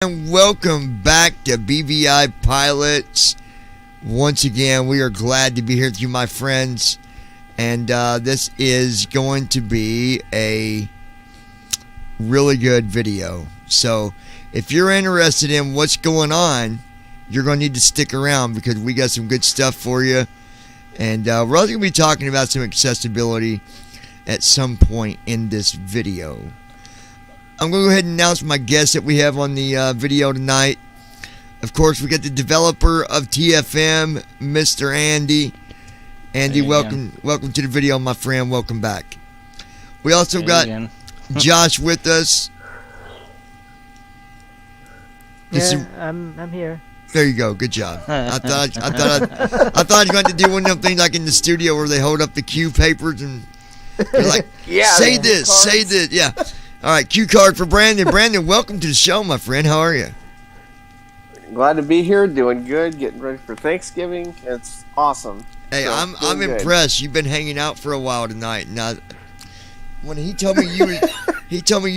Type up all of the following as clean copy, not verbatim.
And welcome back to BVI Pilots. Once again, we are glad to be here with you, my friends. And this is going to be a really good video. So if you're interested in what's going on, you're going to need to stick around because we got some good stuff for you. And we're also going to be talking about some accessibility at some point in this video. I'm going to go ahead and announce my guest that we have on the video tonight. Of course, we got the developer of TFM, Mr. Andy. Andy, welcome to the video, my friend. Welcome back. We also got Josh with us. I'm here. There you go. Good job. I thought I was going to do one of them things like in the studio where they hold up the cue papers and they're like, say this. Yeah. All right, cue card for Brandon. Brandon, welcome to the show, my friend. How are you? Glad to be here. Doing good. Getting ready for Thanksgiving. It's awesome. Hey, so, I'm impressed. You've been hanging out for a while tonight. Now, when he told me you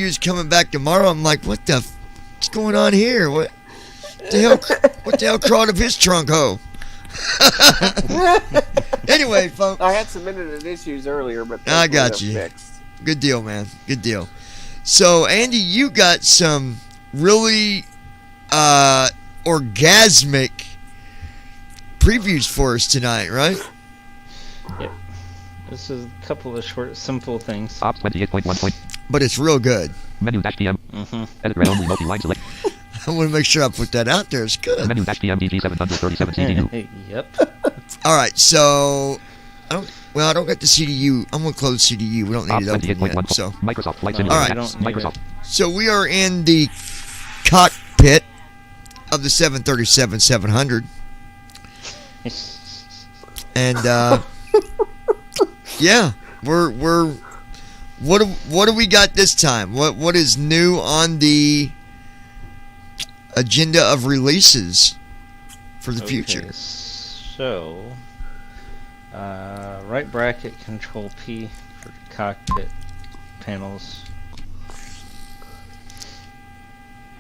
was coming back tomorrow, I'm like, what's going on here? What the hell crawled up his trunk hole? Anyway, folks. I had some internet issues earlier, but I got you. Fixed. Good deal, man. Good deal. So, Andy, you got some really orgasmic previews for us tonight, right? Yep. This is a couple of short, simple things. Ops 28.1. But it's real good. Menu dash PM. Edit red only multi-line select. I want to make sure I put that out there. It's good. Menu dash PM DG 737 CDU. Yep. All right, so I don't get the CDU. I'm gonna close CDU. We don't need it open yet. So Microsoft Flight All right. Microsoft. So we are in the cockpit of the 737-700, and yeah, we're what do we got this time? What is new on the agenda of releases for the future? So, right bracket control P for cockpit panels.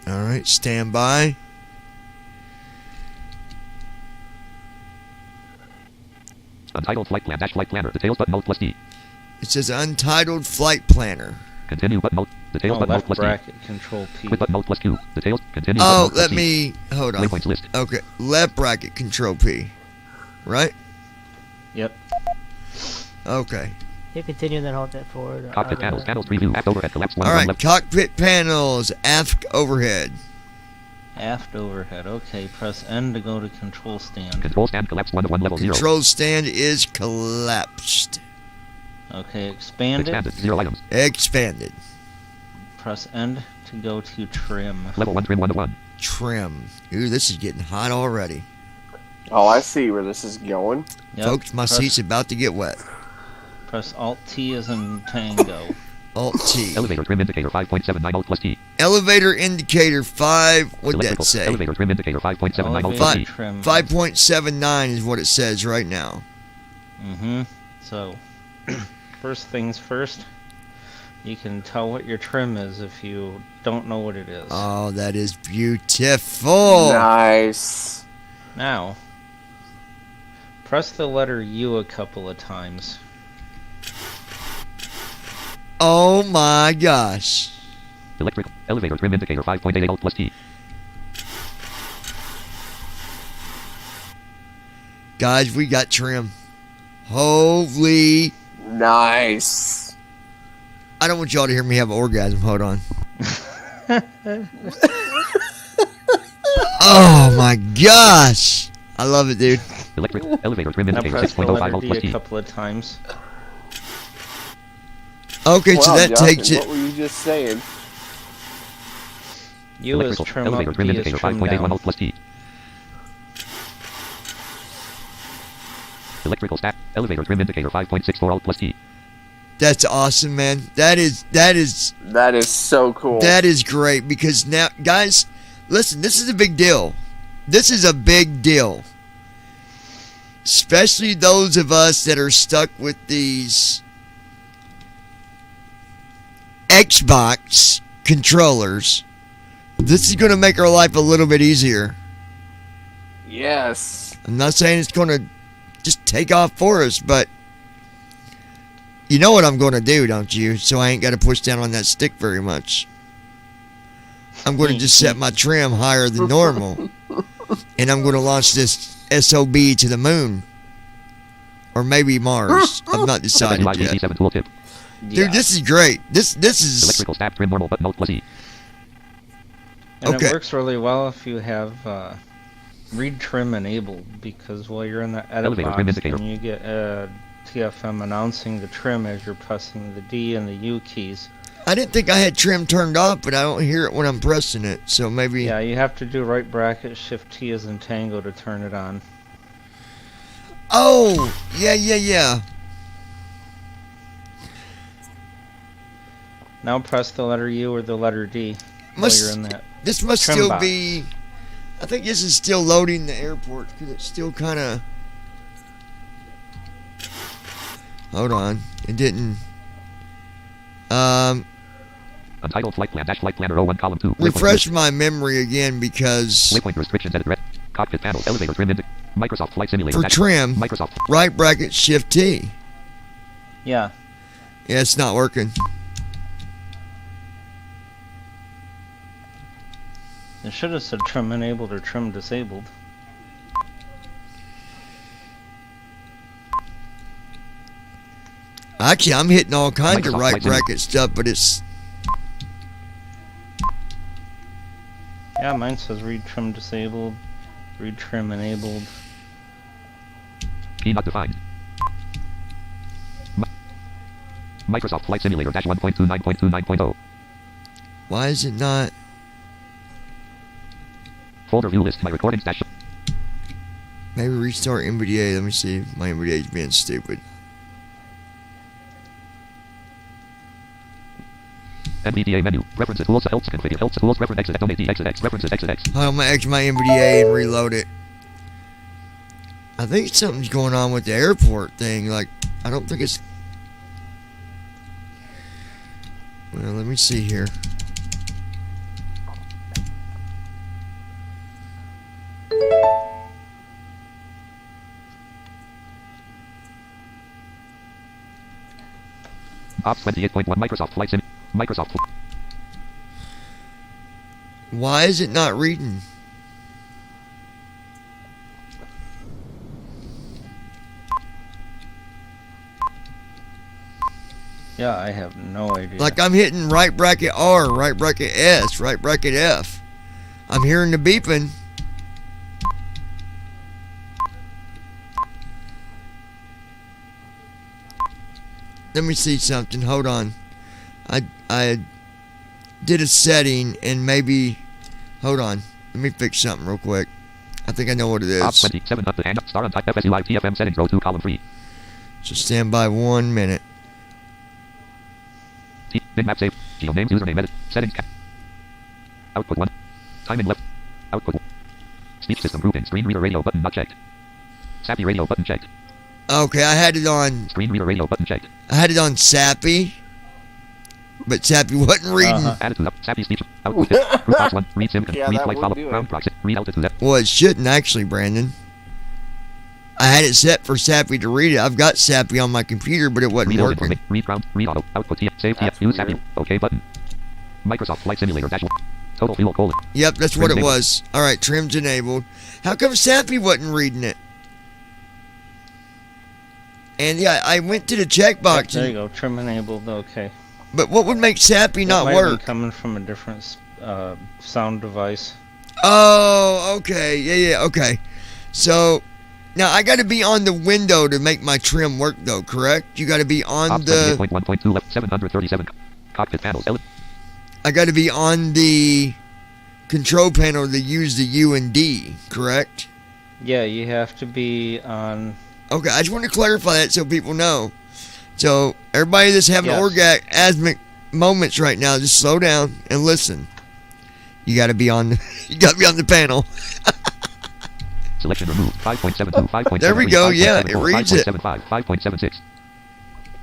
All right, stand by. Untitled flight plan dash flight planner. Details button Alt plus D. It says Untitled Flight Planner. Continue button Alt. Details button Alt plus D. Left bracket control P. Quit button Alt plus Q. Details. Continue. Oh, button, Alt plus let me hold on. Waypoints list. Okay, left bracket control P. Right? Yep. Okay. You continue and then hold that forward. Cockpit panels preview aft overhead collapse one. All right, left. cockpit panels aft overhead. Aft overhead. Okay, press N to go to control stand. Control stand collapse 1 to 1 level 0. Control stand is collapsed. Okay, expanded. Expanded 0 items. Expanded. Press N to go to trim. Level 1 trim 1 to 1. Trim. Ooh, this is getting hot already. Oh, I see where this is going. Yep. Folks, my seat's about to get wet. Press Alt T as in Tango. Alt T. Elevator trim indicator 5.79 Alt plus T. Elevator indicator 5. What did that say? Elevator trim indicator 5.79 Alt plus Elevator T. trim. 5.79 is what it says right now. So, first things first, you can tell what your trim is if you don't know what it is. Oh, that is beautiful. Nice. Now, press the letter U a couple of times. Oh my gosh. Electric elevator trim indicator 5.8 Alt plus T. Guys, we got trim. Holy. Nice. I don't want y'all to hear me have an orgasm. Hold on. Oh my gosh. I love it, dude. Electric elevator trim Now indicator press the 6.05 letter Alt D plus a T. couple of times. Okay, so Wow, that Justin, takes it. What were you just saying? U is Electrical trim elevator up, trim D is indicator trim 5.81 down. Alt plus T. Electrical stack elevator trim indicator 5.64 Alt plus T. That's awesome, man. That is so cool. that is great because now, guys, listen, this is a big deal. This is a big deal. Especially those of us that are stuck with these Xbox controllers This is going to make our life a little bit easier. Yes. I'm not saying it's going to just take off for us, but you know what I'm going to do, don't you? So I ain't got to push down on that stick very much. I'm going to just set my trim higher than normal, and I'm going to launch this SOB to the moon. Or maybe Mars. I'm not decided yet. Dude, this is great. This is... Electrical stab trim normal button alt plus E. And Okay. it works really well if you have read trim enabled, because while you're in the edit Elevator box, trim indicator. then you get TFM announcing the trim as you're pressing the D and the U keys. I didn't think I had trim turned off, but I don't hear it when I'm pressing it. So maybe... Yeah, you have to do right bracket Shift T as in Tango to turn it on. Oh! Yeah. Now press the letter U or the letter D while Must- you're in that. This must Trim still box. be... I think this is still loading the airport, because it's still kind of... Hold on. It didn't... Untitled flight plan dash flight planner 01 column 2. Refresh my memory again, because... Waypoint restrictions edit red. Cockpit panel elevator trim indicator. Microsoft Flight Simulator. For dash- trim, Microsoft. right bracket Shift T. Yeah. Yeah, it's not working. It should have said trim enabled or trim disabled. Actually, I'm hitting all kinds of Microsoft right Flight Simulator. bracket stuff, but it's... Yeah, mine says read trim disabled, read trim enabled. Key not defined. Microsoft Flight Simulator dash 1.29.29.0. Why is it not... Folder view list. My recordings dash. Maybe restart NVDA. Let me see if my NVDA is being stupid. NVDA menu. References tools. Helps configure. Helps tools. Reference exit. Donate the exit X. References exit X. I'm going to exit my NVDA and reload it. I think something's going on with the airport thing. Like, I don't think it's... Well, let me see here. Ops 28.1 Microsoft Flight Sim. Microsoft. Why is it not reading? Yeah, I have no idea. Like I'm hitting right bracket R, right bracket S, right bracket F. I'm hearing the beeping. Let me see something. Hold on. I did a setting and maybe... Hold on. Let me fix something real quick. I think I know what it Ops is. 27 up the hand. Star on type FSUI TFM settings row 2 column 3. So stand by 1 minute. Bitmap save. Geo names username edit. Settings cap. Output 1. Timing left. Output 1. Speech system grouping. Screen reader radio button not checked. Sappy radio button checked. Okay, I had it on... Screen reader radio button checked. I had it on Sappy. But Sappy wasn't reading. Attitude up. Sappy speech. Output hit. Group box 1. Read sim. Yeah, read that flight would follow. do it. Ground proxy. Read altitude left. Well, it shouldn't actually, Brandon. I had it set for Sappy to read it. I've got Sappy on my computer, but it wasn't Read all working. information. Read ground. Read auto. Output TF. Save TF. That's Use Sappy. weird. OK button. Microsoft Flight Simulator dash 1. Total fuel colon. Yep, that's Trim what it enabled. was. All right, trim's enabled. How come Sappy wasn't reading it? And yeah, I went to the checkbox. There you go, trim enabled, okay. But what would make Sappy It not might have been work? coming from a different sound device. Oh, okay. Yeah, okay. So, now I got to be on the window to make my trim work, though, correct? You got to be on Ops the... 28.1.2 left. 737. Cockpit panels. I got to be on the control panel to use the U and D, correct? Yeah, you have to be on... Okay, I just want to clarify that so people know. So, everybody that's having Yes. orgasmic moments right now, just slow down and listen. You got to be on the panel. Selection removed. 5.72. 5.73. There we go, yeah, it 5.74, reads it. 5.75. 5.76.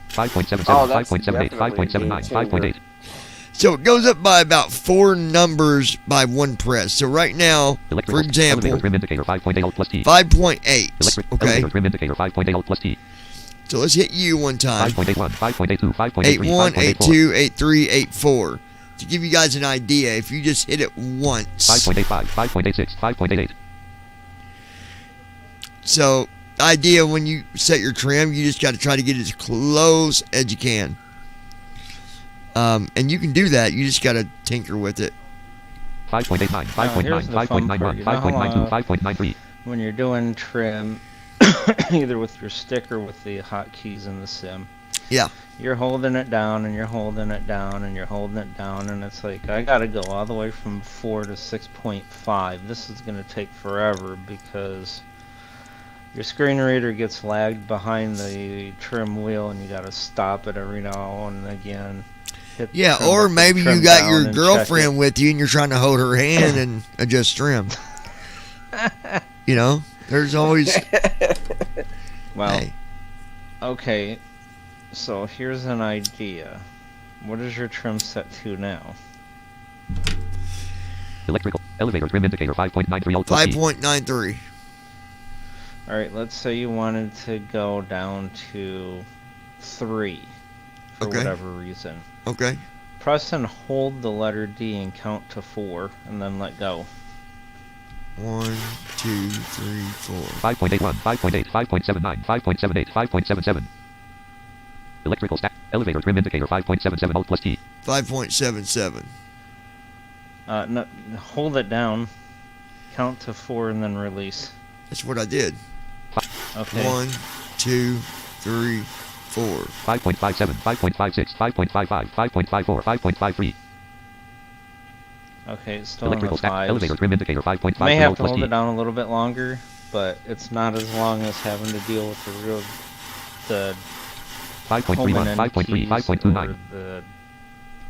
5.77. Oh, that's 5.78. definitely 5.79. a game 5.8. So it goes up by about 4 numbers by one press. So right now, for example, elevator trim indicator 5.8 Alt plus T. 5.8. Okay. Elevator trim indicator 5.8 Alt plus T. So let's hit U one time. 5.81, 5.82, 5.83, 81, 5.84. 82, 83, 84. To give you guys an idea, if you just hit it once. 5.85, 5.86, 5.88. So, idea when you set your trim, you just got to try to get as close as you can. And you can do that. You just got to tinker with it. 5.89, 5.9, here's the fun 5.91, part. You know 5.92, how, 5.93. When you're doing trim, either with your stick or with the hotkeys in the sim, Yeah. you're holding it down and you're holding it down and you're holding it down, and it's like, I gotta go all the way from 4 to 6.5. This is gonna take forever because your screen reader gets lagged behind the trim wheel and you gotta stop it every now and again. Hit Yeah, trim or up, maybe trim you got down your and check girlfriend it. with you and you're trying to hold her hand and adjust trim. You know, there's always. Well, Hey. okay, so here's an idea. What is your trim set to now? Electrical elevator trim indicator 5.93 Alt plus T. 5.93. Alright, let's say you wanted to go down to 3 for Okay. whatever reason. Okay. Press and hold the letter D and count to 4 and then let go. 1, 2, 3, 4. 5.81, 5.8, 5.79, 5.78, 5.77. Electrical stack elevator trim indicator 5.77 Alt plus T. 5.77. No, hold it down, count to 4 and then release. That's what I did. Okay. 1, 2, 3, 4. 5.57, 5.56, 5.55, 5.54, 5.53. Okay, it's still in the Electrical stack 5s. elevator trim indicator 5.5 May have Alt to plus hold T. it down a little bit longer, but it's not as long as having to deal with the 5.31, home and end 5.3, keys 5.29. or the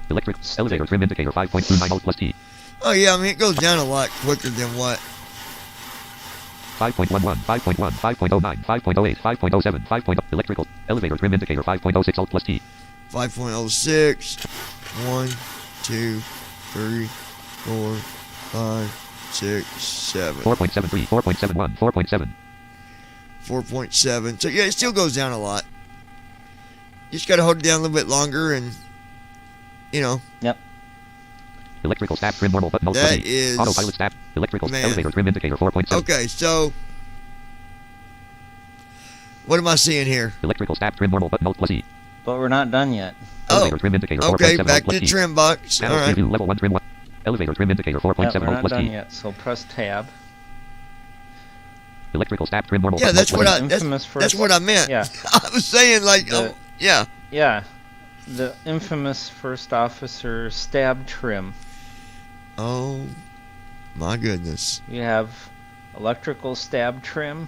Electric stick. elevator trim indicator 5.29 Alt plus T. Oh, yeah, I mean, it goes down a lot quicker than what? 5.11, 5.1, 5.09, 5.08, 5.07, 5. Electrical elevator trim indicator 5.06 Alt plus T. 5.06. 1, 2, 3, 4, 5, 6, 7. 4.73, 4.71, 4.7. 4.7. So, yeah, it still goes down a lot. You just got to hold it down a little bit longer and, you know. Yep. Electrical stack trim normal button Alt plus That E. is. Autopilot stack electrical Man. elevator trim indicator 4.7. Okay, so. What am I seeing here? Electrical stack trim normal button Alt plus E. But we're not done yet. Elevator trim indicator 4.7 Okay, Alt back plus to the E. trim box. All Panel right. preview level 1 trim 1. Elevator trim indicator 4.7 Yep, we're Alt not plus done T. yet, so press tab. Electrical stack trim normal Yeah, button that's Alt what plus I. E. Infamous That's first. what I meant. Yeah. I was saying like, The- oh, yeah. Yeah. The infamous first officer stab trim. Oh, my goodness. You have electrical stab trim.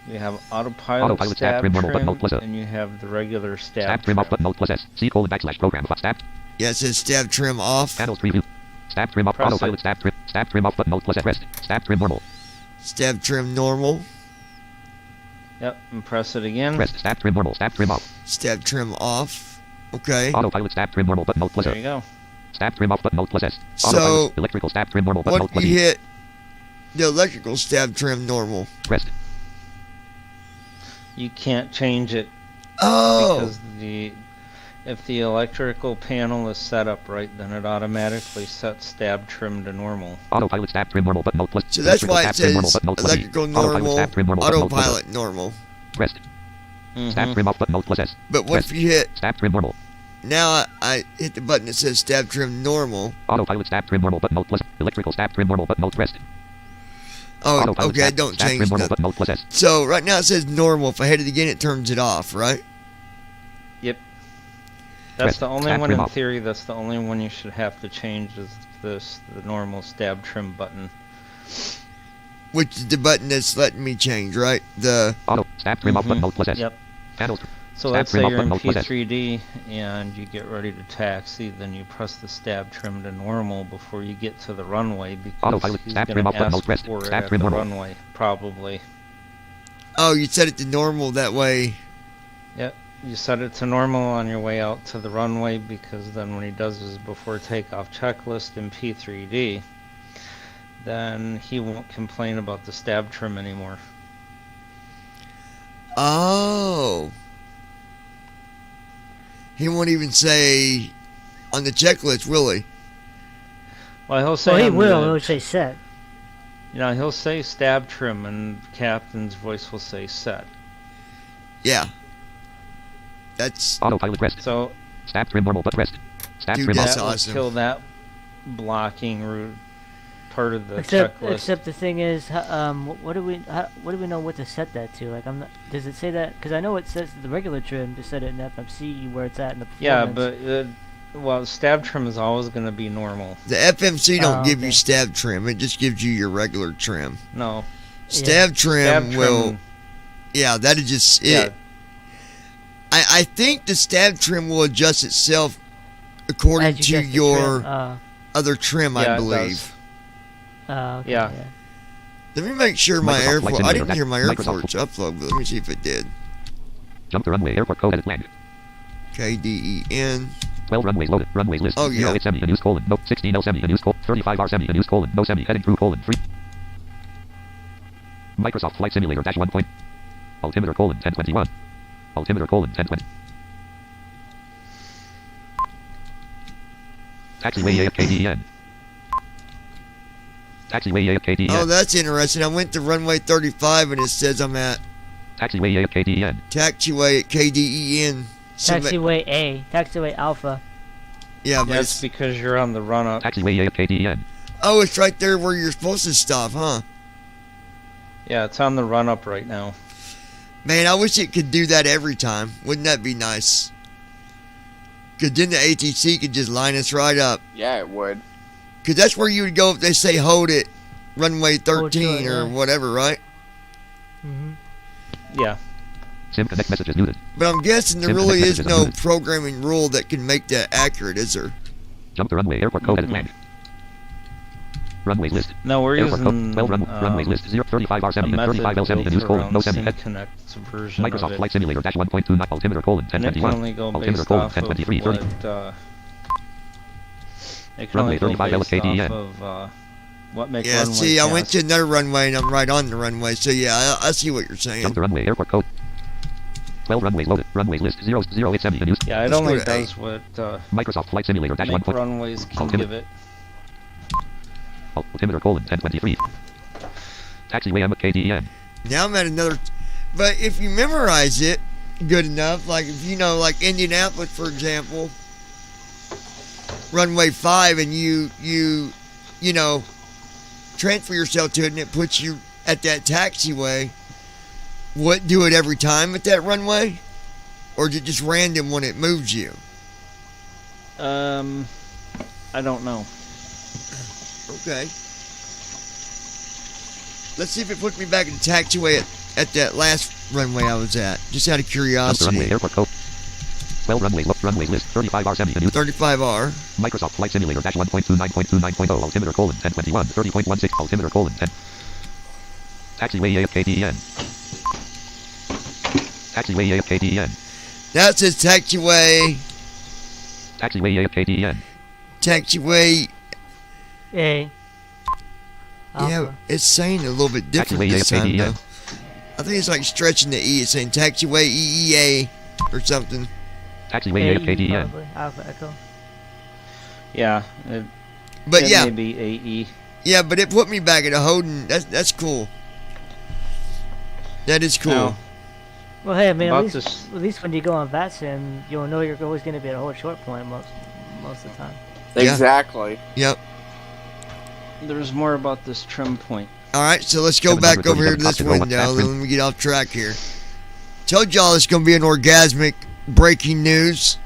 You have autopilot, Autopilot stab stab trim normal button trim, Alt plus A. and you have the regular stab Stab trim off button Alt plus S. C colon backslash program stab. Yeah, it says stab trim off. Panels preview. Stab trim off. Press Autopilot it. stab trim. Stab trim off button Alt plus S. Rest. Stab trim normal. Stab trim normal. Yep, and press it again. Rest. Stab trim normal. Stab trim off. Stab trim off. Okay. Autopilot stab trim normal button Alt plus There you A. go. Stab trim off button Alt plus S. So, Autopilot electrical stab trim normal button What Alt plus you E. hit the electrical stab trim normal. Rest. You can't change it Oh, because if the electrical panel is set up right, then it automatically sets stab trim to normal. Autopilot stab trim normal button Alt plus. so that's electrical why it stab trim normal says button Alt plus E. electrical Autopilot normal, stab trim normal button Alt plus A. autopilot normal. Rest. Stab Mhm. trim off button Alt plus S. But what Rest. if you hit, Stab trim normal. now I hit the button that says stab trim normal. Autopilot stab trim normal button Alt plus. Electrical stab trim normal button Alt rest. Oh, Autopilot okay, I stab, don't stab change trim normal that. button Alt plus S. So right now it says normal. If I hit it again, it turns it off, right? Yep. That's Rest. the only Stab one trim in off. theory. That's the only one you should have to change is the normal stab trim button. Which is the button that's letting me change, right? The Auto stab trim off button Mhm. Alt plus S. Yep. Panels. So Stab let's trim say off you're in button Alt plus S. P3D and you get ready to taxi, then you press the stab trim to normal before you get to the runway because Autopilot he's stab going trim to off button ask Alt rest. for it Stab at trim the normal. runway, probably. oh, you set it to normal that way. Yep. you set it to normal on your way out to the runway, because then when he does his before takeoff checklist in P3D, then he won't complain about the stab trim anymore. Oh. He won't even say on the checklist, will he? Well, he'll say Well, he on will. the- He'll say set. You know, he'll say stab trim, and captain's voice will say set. Yeah. That's Autopilot rest. So Stab trim normal but rest. Stab Dude, trim that's that off. would awesome. kill that blocking route part of the Except checklist. the thing is, what do we know what to set that to? Like, I'm not. Does it say that? Because I know it says the regular trim to set it in FMC where it's at in the Yeah, performance. but well, stab trim is always going to be normal. the FMC don't Oh, give you okay. stab trim. It just gives you your regular trim. No, Stab trim stab will. trim. Yeah, that is just Yeah, it. I think the stab trim will adjust itself according As you to adjust the your trim, other trim, Yeah, I it believe. okay, Yeah. Let me make sure my Microsoft Flight airflow. I didn't Simulator. hear my Microsoft. airflow upload, but let me see if it did. Jump the runway. Airport code edit land. KDEN. 12 runways loaded. Runways list. Oh, yeah. 08 semi news colon. No 16 L semi news colon. 35 R semi news colon. No semi heading through colon 3. Microsoft Flight Simulator dash 1 point. Altimeter colon 1021. Altimeter colon 1020. Taxiway AFKDEN. Taxiway AFKDEN. Oh, that's interesting. I went to runway 35 and it says I'm at Taxiway AFKDEN. taxiway at KDEN. Taxiway A, taxiway Alpha. Yeah, but that's it's, because you're on the run up. Taxiway AFKDEN. oh, it's right there where you're supposed to stop, huh? Yeah, it's on the run up right now. Man, I wish it could do that every time. Wouldn't that be nice? Because then the ATC could just line us right up. Yeah, it would. Because that's where you would go if they say hold it, runway Hold 13 short, or yeah. whatever, right? Mm-hmm. Yeah. Sim connect messages muted. But I'm guessing there Sim really connect is messages no muted. programming rule that can make that accurate, is there? Jump the runway. Airport code edit Mhm. land. Runways list. No, we're Airport using code 12 runways list 035 R a semi and method 35 L semi built news colon. around No semi head. SimConnect's version of Microsoft it. Flight Simulator dash 1.29 altimeter colon And it can 1021. only go Altimeter based colon off of 1023 30. what, it can Runway only go 35 based LKDN. off of, what make Yeah, runway see, I went pass. to another runway and I'm right on the runway. So, yeah, I see what you're saying. Jump the runway. Airport code 12 runways loaded. Runways list 008 semi news. Yeah, it Let's go only to does what Microsoft Flight Simulator dash 1. make runways can Altimeter. give it. Altimeter colon 1023. Taxiway M at KDEN. Now I'm at another. But if you memorize it good enough, like if you know, like Indianapolis, for example, runway 5, and you know, transfer yourself to it, and it puts you at that taxiway. What, do it every time at that runway, or is it just random when it moves you? I don't know. Okay. Let's see if it puts me back in the taxiway at that last runway I was at. Just out of Jump the runway. curiosity. Airport code 12 runways list 35 R semi news. 35R. Microsoft Flight Simulator dash 1.29.29.0 altimeter colon 1021 30.16 altimeter colon 10. Taxiway AFKDEN. Taxiway AFKDEN. Now it says taxiway. Taxiway AFKDEN. Taxiway. A. Alpha. Yeah, it's saying a little bit different Taxiway this time, AFKDEN. though. I think it's like stretching the E. It's saying taxiway EEA or something. Taxiway AE, AFKDEN. probably. Alpha Echo. Yeah, But it yeah, may be AE. yeah, but it put me back at a Holden. That's cool. That is cool. Now, Well, hey, I mean, About at least when you go on VATSIM, you'll know you're always going to be at a whole short point most of the time. Yeah. Exactly. Yep. there's more about this trim point. All right, so let's go back over here to this window. Let me get off track here. Told y'all it's going to be an orgasmic breaking news.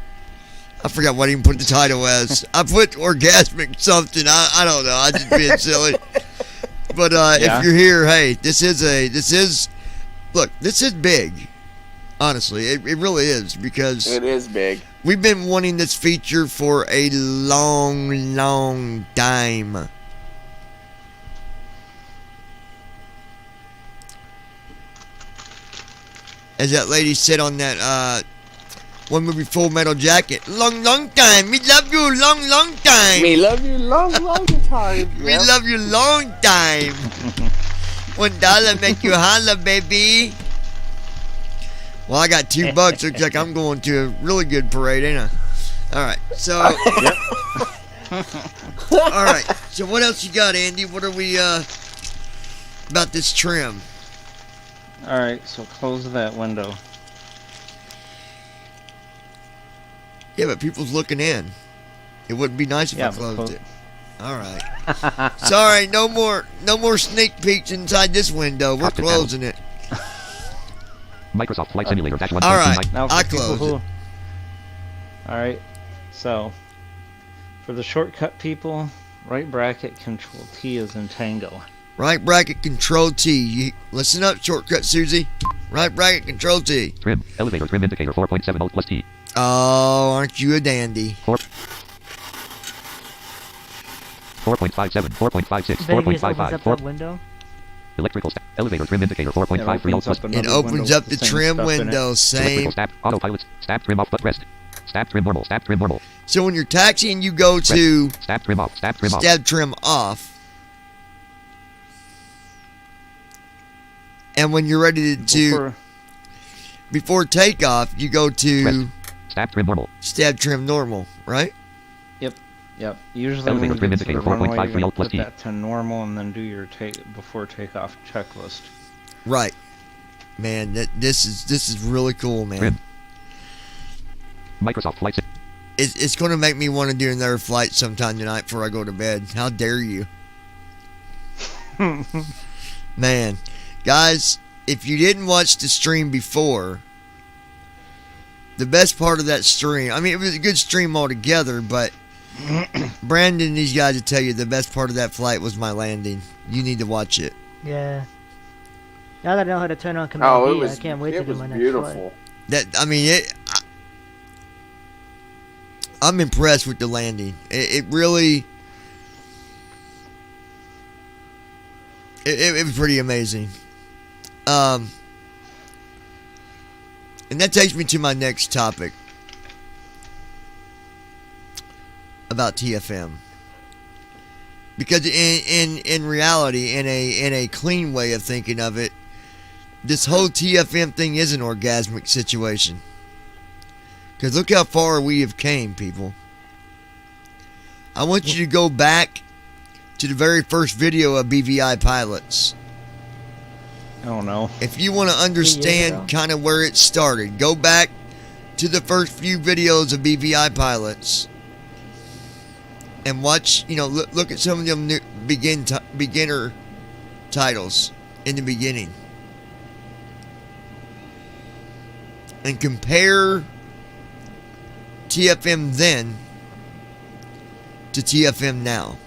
I forgot what I even put the title as. I put orgasmic something. I don't know. I just being silly. But Yeah. if you're here, hey, this is big. Honestly, it really is, because It is big. we've been wanting this feature for a long time. As that lady said on that One movie, Full Metal Jacket. Long time. We love you. Long time. We love you long time. We Yep. love you long time. $1 make you holla, baby. Well, I got $2. Looks like I'm going to a really good parade, ain't I? All right. So. All right. So what else you got, Andy? What are we about this trim? All right, so close that window. Yeah, but people's looking in. It wouldn't be nice if I closed it. All right. Sorry, no more sneak peeks inside this window. We're closing it. Microsoft Flight Simulator -1. All right, Now for I people closed who- it. All right, so for the shortcut people, right bracket Control T is in Tango. Right bracket Control T. Listen up, shortcut Susie. Right bracket Control T. Trim. Elevator trim indicator 4.70 plus T. Oh, aren't you a dandy? 4.57, 4.56, Vegas opens 4.55, up 4. that window. Electrical elevator trim indicator 4.53 plus. It opens up the trim window. Same. Electrical stab. Autopilot. Stab trim off but rest. Stab trim normal. Stab trim normal. So when you're taxiing, you go to Stab trim off. Stab trim off. stab trim off. And when you're ready to before takeoff, you go to Rest. Stab trim normal. stab trim normal, right? Yep. Usually Elevator when trim you get to the indicator runway, 4.53 you're gonna plus put T. that to normal and then do your before takeoff checklist. Right. Man, this is really cool, man. Trim. Microsoft Flight Sim. It's going to make me want to do another flight sometime tonight before I go to bed. How dare you? Man, guys, if you didn't watch the stream before, the best part of that stream, I mean, it was a good stream altogether, but Brandon and these guys will tell you the best part of that flight was my landing. You need to watch it. Yeah. Now that I know how to turn on Command Oh, it B, was. I can't wait to It do was my next beautiful. flight. I'm impressed with the landing. It really, it was pretty amazing. And that takes me to my next topic about TFM. Because in reality, in a clean way of thinking of it, this whole TFM thing is an orgasmic situation. Because look how far we have came, people. I want you to go back to the very first video of BVI pilots. Oh no. If you want to understand kind of where it started, go back to the first few videos of BVI pilots and watch, look at some of them beginner titles in the beginning. And compare TFM then to TFM now.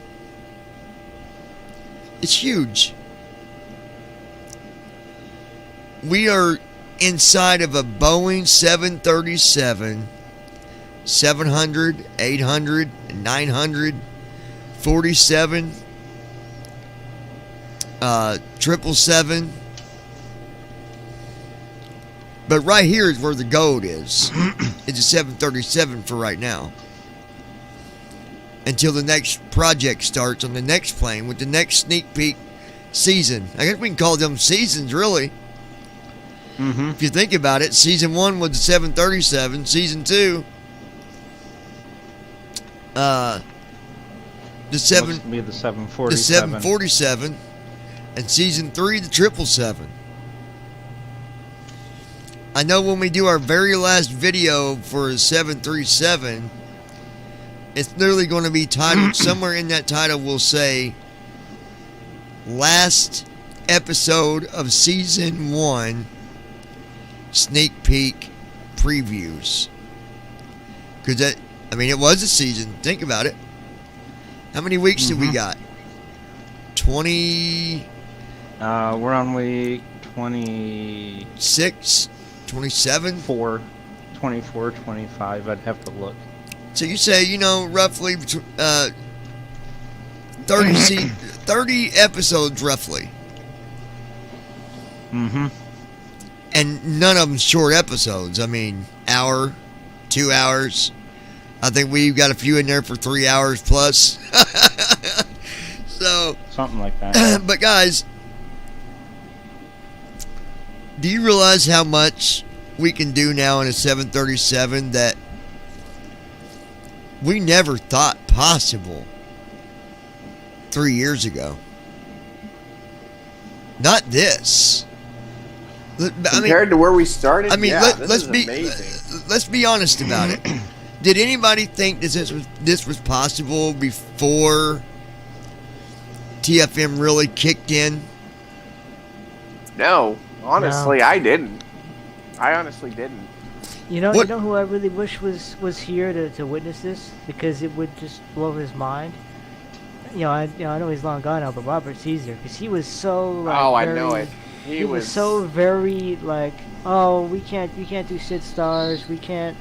It's huge. We are inside of a Boeing 737, 700, 800, 900, 47, 777. But right here is where the gold is. It's a 737 for right now. Until the next project starts on the next plane with the next sneak peek season. I guess we can call them seasons, really. Mm-hmm. If you think about it, season 1 was the 737. Season 2, the Looks to be the 747. the 747, and season 3, the 777. I know when we do our very last video for 737, it's literally going to be titled, somewhere in that title will say, last episode of season 1, sneak peek previews. Because that, it was a season. Think about it. How many weeks did we got? 20... we're on week 26? 27? 24, 25. I'd have to look. So you say, roughly 30 episodes, roughly. Mm-hmm. And none of them short episodes. Hour, 2 hours. I think we've got a few in there for 3 hours plus. So, Something like that. but guys, do you realize how much we can do now in a 737 that we never thought possible 3 years ago? Not this. Compared to where we started, I mean, yeah, let's this is be amazing. let's be honest about it. Did anybody think this was possible before TFM really kicked in? No, honestly, I didn't. I honestly didn't. You know who I really wish was here to witness this, because it would just blow his mind. I know he's long gone now, but Robert Caesar, because he was so like, I know it. He was so very like, oh, we can't do Sid Stars, we can't.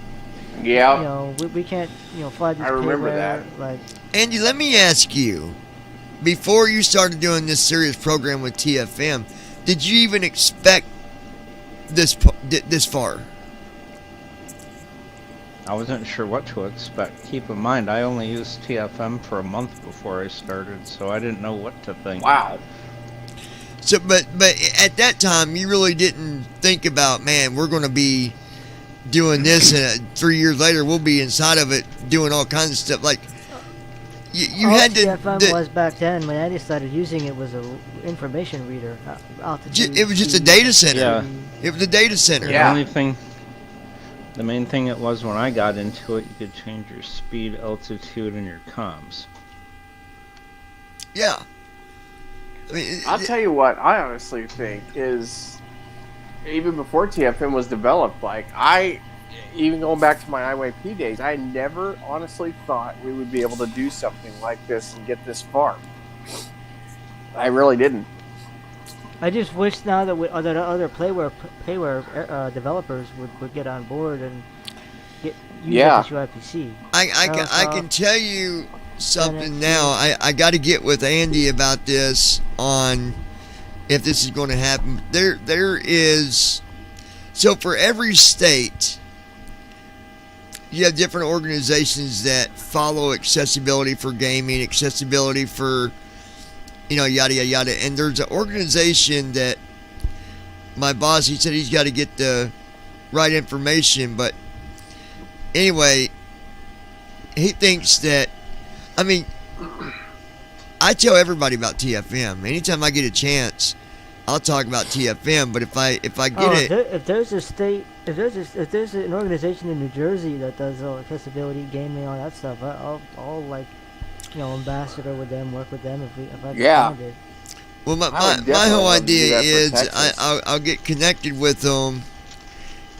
Yeah. We can't fly this. I remember payware, that. Like, Andy, let me ask you, before you started doing this serious program with TFM, did you even expect this far? I wasn't sure what to expect. Keep in mind, I only used TFM for a month before I started, so I didn't know what to think. Wow. So, but at that time, you really didn't think about, man, we're going to be doing this, and 3 years later, we'll be inside of it doing all kinds of stuff. Like, you all had to. TFM was back then when Andy started using it was a information reader. Altitude. It was just a data center. Yeah. It was a data center. Yeah. The main thing it was when I got into it, you could change your speed, altitude, and your comms. Yeah. I mean, I'll tell you what I honestly think is, even before TFM was developed, like even going back to my IYP days, I never honestly thought we would be able to do something like this and get this far. I really didn't. I just wish now that other payware developers would get on board and use this UIPC. I can tell you something now. I got to get with Andy about this on if this is going to happen. There is, so for every state, you have different organizations that follow accessibility for gaming, accessibility for, yada, yada, yada. And there's an organization that my boss, he said he's got to get the right information. But anyway, he thinks that, I mean, I tell everybody about TFM. Anytime I get a chance, I'll talk about TFM. But if I get if there's a state, if there's an organization in New Jersey that does accessibility, gaming, all that stuff, I'll like, ambassador with them, work with them if I can find it. Well, my whole idea is I'll get connected with them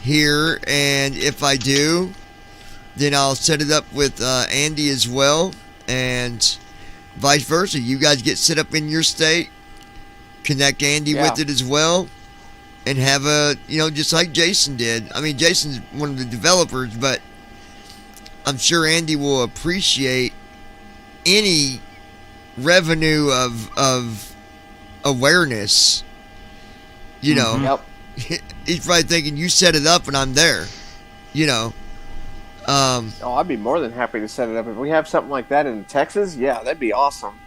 here, and if I do, then I'll set it up with Andy as well, and vice versa. You guys get set up in your state, connect Andy with it as well, and have a, just like Jason did. I mean, Jason's one of the developers, but I'm sure Andy will appreciate any revenue of awareness. Yep. He's probably thinking, you set it up and I'm there. I'd be more than happy to set it up. If we have something like that in Texas, yeah, that'd be awesome.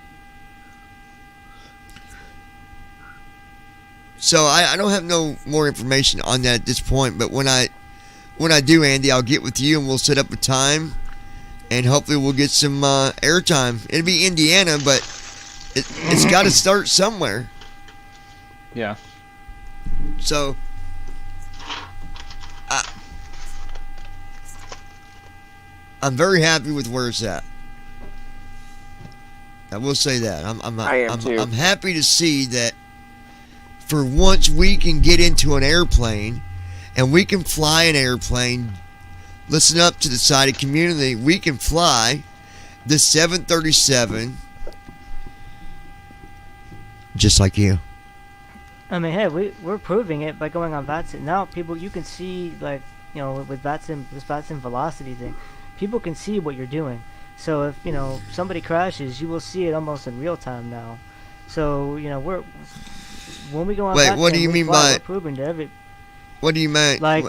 So I don't have no more information on that at this point, but when I do, Andy, I'll get with you and we'll set up a time, and hopefully we'll get some airtime. It'll be Indiana, but it's got to start somewhere. Yeah. So I'm very happy with where it's at. I will say that. I'm happy to see that for once we can get into an airplane and we can fly an airplane. Listen up to the sighted community. We can fly the 737 just like you. I mean, hey, we're proving it by going on VATSIM. Now, people, you can see, like, with VATSIM, this VATSIM velocity thing, people can see what you're doing. So if, somebody crashes, you will see it almost in real time now. So, when we go on VATSIM, what do you mean by... we're proving to every... What do you mean? Like,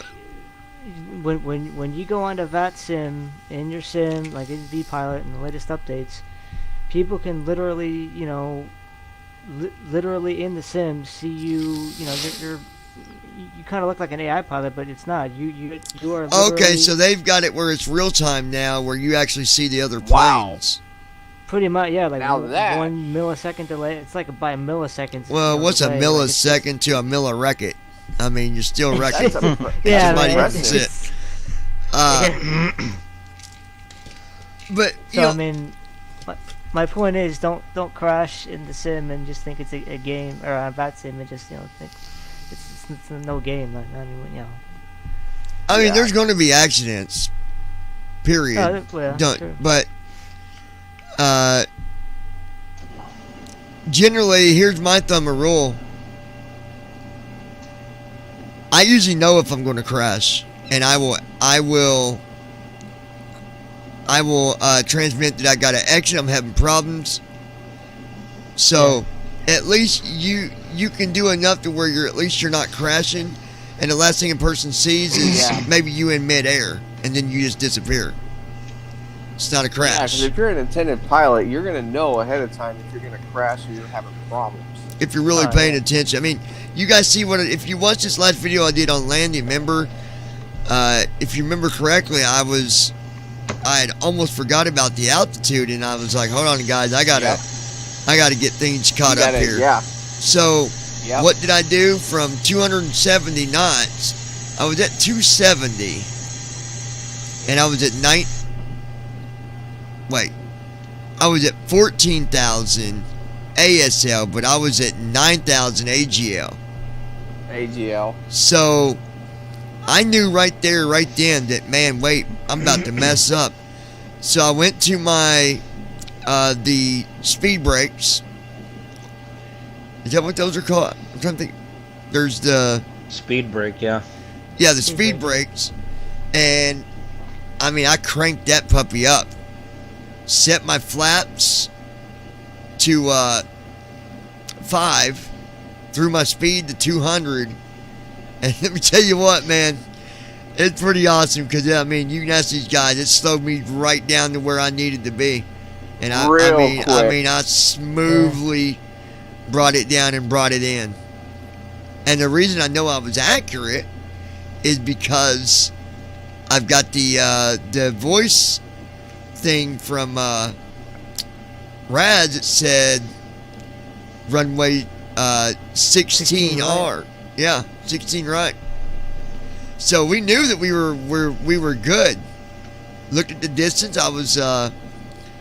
when you go onto VATSIM in your sim, like in VPilot and the latest updates, people can literally, literally in the sim see you. You kind of look like an AI pilot, but it's not. You are literally, Okay, so they've got it where it's real time now, where you actually see the other Wow. planes. pretty much, yeah, like Now that- 1 millisecond delay. It's like by milliseconds. Well, what's a delay, like, it's just- millisecond to a millirecket? I mean, you're still wrecking. That's a, Yeah, Somebody man, that's it's- it. But you So know, I mean, my point is, don't crash in the sim and just think it's a game, or a VATSIM and just think it's no game. Like, not even, I mean, Yeah. there's going to be accidents. Period. well, Don't. sure. But generally, here's my thumb of rule. I usually know if I'm going to crash, and I will transmit that I got to exit. I'm having problems. So, at least you can do enough to where you're not crashing, and the last thing a person sees is Yeah. maybe you in midair, and then you just disappear. It's not a yeah, crash. because if you're an intended pilot, you're going to know ahead of time if you're going to crash or you're having problems. If you're really Oh, paying yeah. attention. I mean, you guys see if you watch this last video I did on landing, remember, if you remember correctly, I had almost forgot about the altitude, and I was like, hold on guys, I gotta get things caught You up gotta- here. Yeah. So Yep. what did I do? From 270 knots, I was at 270, and I was at I was at 14,000 ASL, but I was at 9,000 AGL. AGL. So I knew right then that, man, wait, I'm about to mess up. So I went to my the speed brakes. Is that what those are called? I'm trying to think. There's the Speed brake, yeah. the speed brakes, and I mean I cranked that puppy up. Set my flaps to 5, threw my speed to 200, and let me tell you what, man, it's pretty awesome because I mean, you can ask these guys, it slowed me right down to where I needed to be, and I Real mean, quick. I smoothly brought it down and brought it in, and the reason I know I was accurate is because I've got the voice thing from Raz that said runway 16R. Yeah, 16 right. So we knew that we were good. Looked at the distance. I was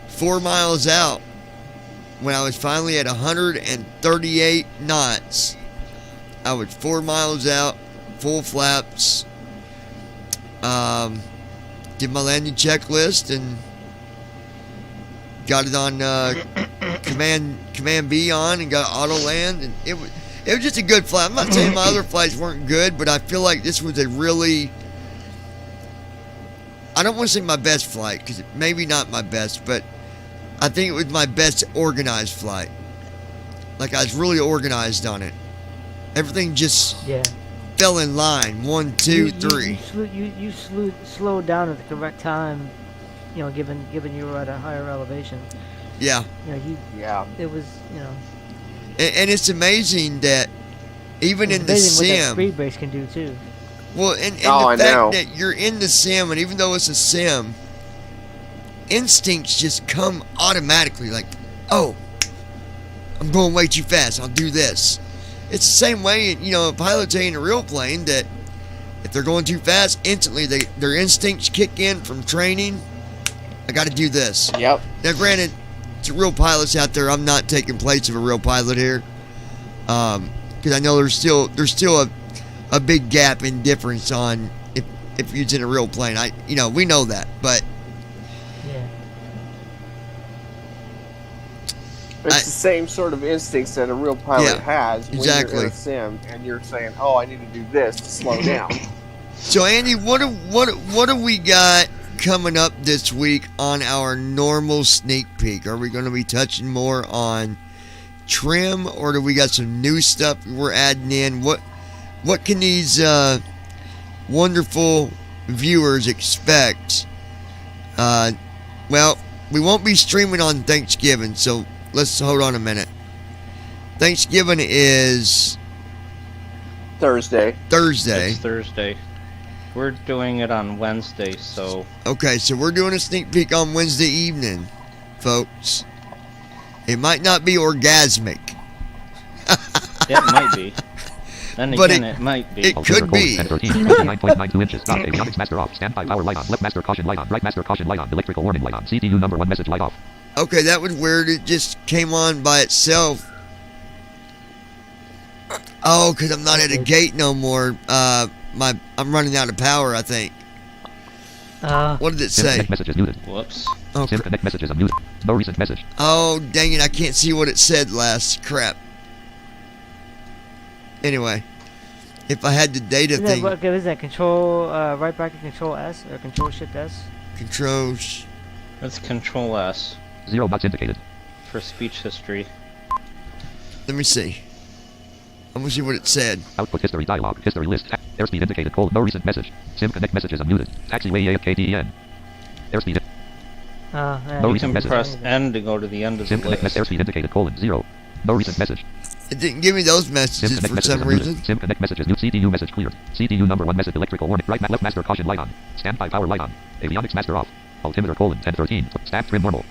4 miles out when I was finally at 138 knots. I was 4 miles out, full flaps. Did my landing checklist and got it on command B on and got auto land, and it was just a good flight. I'm not saying my other flights weren't good, but I feel like this was a really, I don't want to say my best flight because maybe not my best, but I think it was my best organized flight. Like I was really organized on it. Everything just Yeah. fell in line. 1, 2, 3. You slowed down at the correct time. Given you were at a higher elevation. Yeah. Yeah. It was, And it's amazing that even it's in the amazing what that sim, speed brakes can do too. well, and Oh, I the fact know. that you're in the sim, and even though it's a sim, instincts just come automatically. Like, oh, I'm going way too fast. I'll do this. It's the same way, piloting a real plane that if they're going too fast, instantly their instincts kick in from training. I got to do this. Yep. Now, granted, to real pilots out there, I'm not taking place of a real pilot here, because I know there's still a big gap in difference on if you're in a real plane. We know that, but Yeah. It's the same sort of instincts that a real pilot Yeah, has when exactly. you're in a sim and you're saying, "Oh, I need to do this to slow down." so Andy, what do we got coming up this week on our normal sneak peek? Are we going to be touching more on trim, or do we got some new stuff we're adding in? What can these wonderful viewers expect. Well, we won't be streaming on Thanksgiving, so let's hold on a minute. Thanksgiving is Thursday. Thursday. It's Thursday. We're doing it on Wednesday, so Okay, so we're doing a sneak peek on Wednesday evening, folks. It might not be orgasmic. it might be. Then But again, it might be. it could be. 9.92 inches. Stop. Avionics master off. Standby power light on. Left master caution light on. Right master caution light on. Electrical warning light on. CTU number 1 message light off. Okay, that was weird. It just came on by itself. Oh, because I'm not at a gate no more. I'm running out of power, I think. What did it Sim say? connect messages muted. Whoops. Oh, Sim connect messages unmuted. No recent message. oh, dang it. I can't see what it said last. Crap. Anyway, if I had the data Isn't thing. that, what is that? Control, right bracket, Control S, or Control Shift S? Controls. Let's Control S 0 bots indicated. for speech history. Let me see. I'm going to see what it said. Output history dialog. History list. Airspeed indicated. No recent message. Sim connect messages unmuted. Taxiway AFKTEN. Airspeed. Yeah. No You recent can message. press N to go to the end of the Sim connect list. airspeed indicated. 0. No recent message. It didn't give me those Sim messages connect for messages some unmuted. reason. Sim connect messages. New CTU message cleared. CTU number 1 message electrical warning. Left master caution light on. Standby power light on. Avionics master off. Altimeter 1013. Staff trim normal.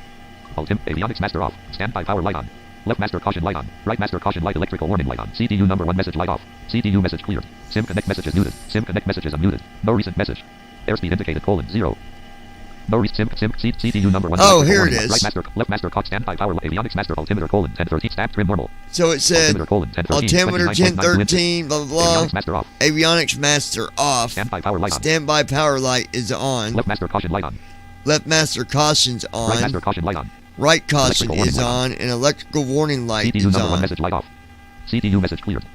Avionics master off. Standby power light on. Left master caution light on. Right master caution light electrical warning light on. CTU number 1 message light off. CTU message cleared. Sim connect messages muted. Sim connect messages unmuted. No recent message. Airspeed indicated. 0. No recent CTU number 1. Oh, electrical here it warning. is. Right master left master caution standby power avionics master altimeter 1013. Staff trim normal. So it said Altimeter 1013. altimeter 29.92 1013, blah, blah, blah. Avionics master off. Avionics master off. Standby power light on. Standby power light is on. Left master caution light on. Left master caution's Right on. master caution light on. Right caution Electrical warning is light on. And electrical warning light CTU is number 1 on. message light off. CTU message cleared.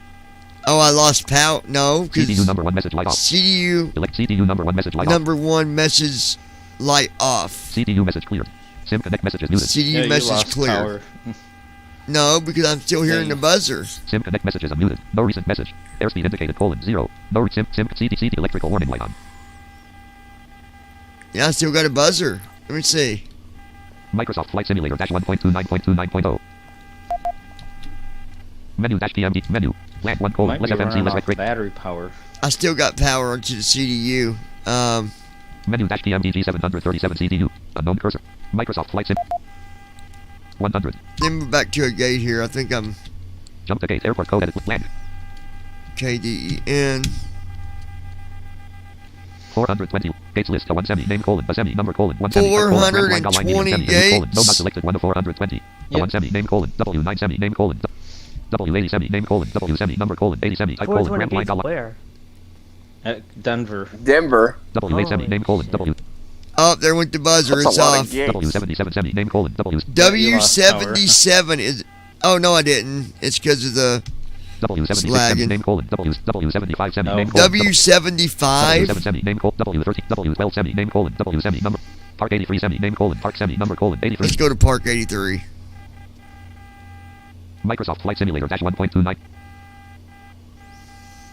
Oh, I lost power. No, because CTU number 1 message light off. CTU Elect CTU number 1 message light off. number 1 message light off. CTU message cleared. Sim connect messages muted. CTU Yeah, you message lost clear. power. No, because I'm still hearing the buzzer. Sim connect messages unmuted. No recent message. Airspeed indicated 0. No sim CT electrical warning light on. Yeah, I still got a buzzer. Let me see. Microsoft Flight Simulator -1.29.29.0. Menu -PMD menu. Blank 1 Might less be FMC running less off rate. battery power. I still got power to the CDU. Menu -PMD G737 CTU. Unknown cursor. Microsoft Flight Sim 100. Then we're back to a gate here. I think I'm Jump to gate airport code edit land. KDEN. 420 gates list a 1 semi name a semi number 1 semi 420 gates. no not selected 1 of 420 Yep. 1 semi name W9 semi name W80 semi name W semi number 80 semi type 420 ramp line gates where? At Denver. Denver. W8 semi name Holy W Oh, there went the buzzer. That's It's a lot off. of gates. W77 semi name W W77 is. Oh no, I didn't. It's because of the W76 semi Slagging. name W75 semi No. name W75. W7 semi name W30 W12 semi name W semi number Park 83 semi name Park semi number 83 Let's go to Park 83. Microsoft Flight Simulator -1.29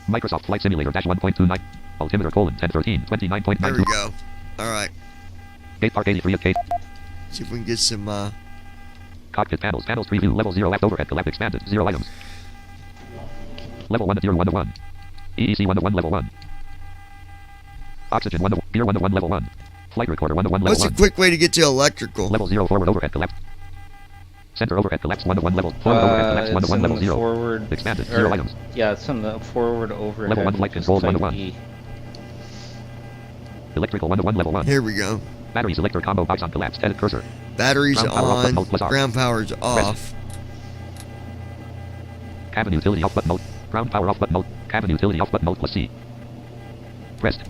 Microsoft Flight Simulator -1.29 Altimeter 1013 There we 29.92 go. All right. Gate Park 83 of Gate See if we can get some. Cockpit panels preview level 0 aft overhead collapse expanded 0 items level 1 to tier 1 to 1 EEC 1 to 1 level 1 oxygen 1 to gear 1 to 1 level 1 flight recorder 1 to 1 level What's a 1 quick way to get to electrical? level 0 forward overhead collapse center overhead collapse 1 to 1 level forward overhead collapse 1 to It's 1 in level the 0 forward. expanded or- 0 items Yeah, it's in the forward overhead. Level 1 flight Just control, 1 to type 1. E. electrical 1 to 1 level 1 Here we go. battery selector combo box on collapse edit cursor Batteries Ground power off, on. mode plus R. Ground power's off. cabin utility off button mode ground power off button mode cabin utility off button mode plus C pressed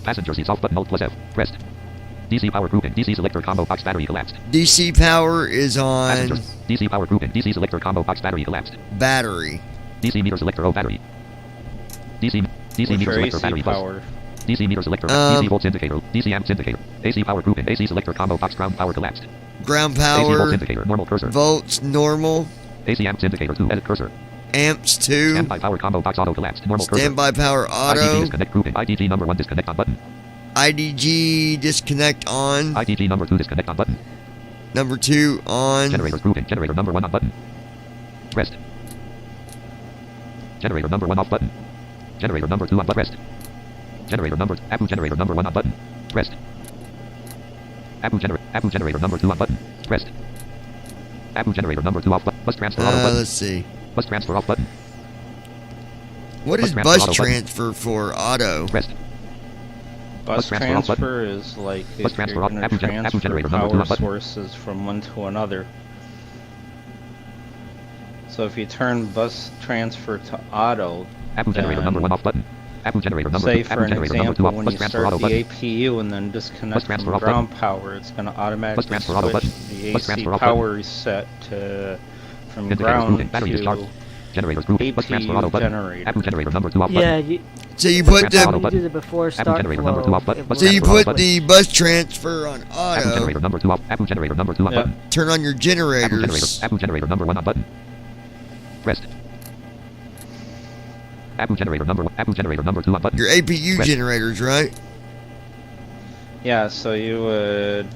passenger seats off button mode plus F pressed DC power grouping DC selector combo box battery collapsed DC power is on passenger DC power grouping DC selector combo box battery collapsed battery. DC meter selector O battery DC With meter your selector AC battery plus power. DC meter selector DC volts indicator DC amps indicator AC power grouping AC selector combo box ground power collapsed Ground AC volts power. indicator normal cursor Volts normal. AC amps indicator 2 edit cursor Amps 2. Standby power combo box auto collapsed. Normal cursor. Standby power IDG auto. disconnect grouping. IDG number 1 disconnect on button. IDG disconnect on. IDG number 2 disconnect on button. Number 2 on. Generator grouping. Generator number 1 on button. Rest. Generator number 1 off button. Generator number 2 on button. Rest. Generator number Apu generator number 1 on button. Rest. Apu generator number 2 on button. Rest. Apu generator number 2 off button. Bus transfer auto button. Let's see. Bus transfer off button. What is Bus bus transfer auto button. transfer for auto? Rest. Bus transfer off button. transfer is like Bus if transfer you're off. going to Apu transfer generator number 2 power on button. sources from one to another. So if you turn bus transfer to auto, Apu generator number 1 off button. Apu generator number say 2. for Apu an generator number 2 example, off. when Bus you transfer start auto the button. APU and then Bus disconnect transfer from off ground power, it's going to automatically transfer switch auto button. the Bus AC transfer off power reset to from Indicators ground grouping. Battery discharge. to Generators grouping. Bus transfer auto APU button. generator. Apu generator number 2 off button. Yeah, you, So you put transfer auto the when you do the before start generator number flow. 2 off button. it Bus so you works. transfer put auto the bus transfer on Apu auto. generator number 2 off. Apu generator number 2 on Yep. button. Turn on your Apu generator. generators. Apu generator number 1 on button. Rest. Apu generator number 1. Apu generator number 2 on button. Your APU Rest. generators, right? Yeah, so you would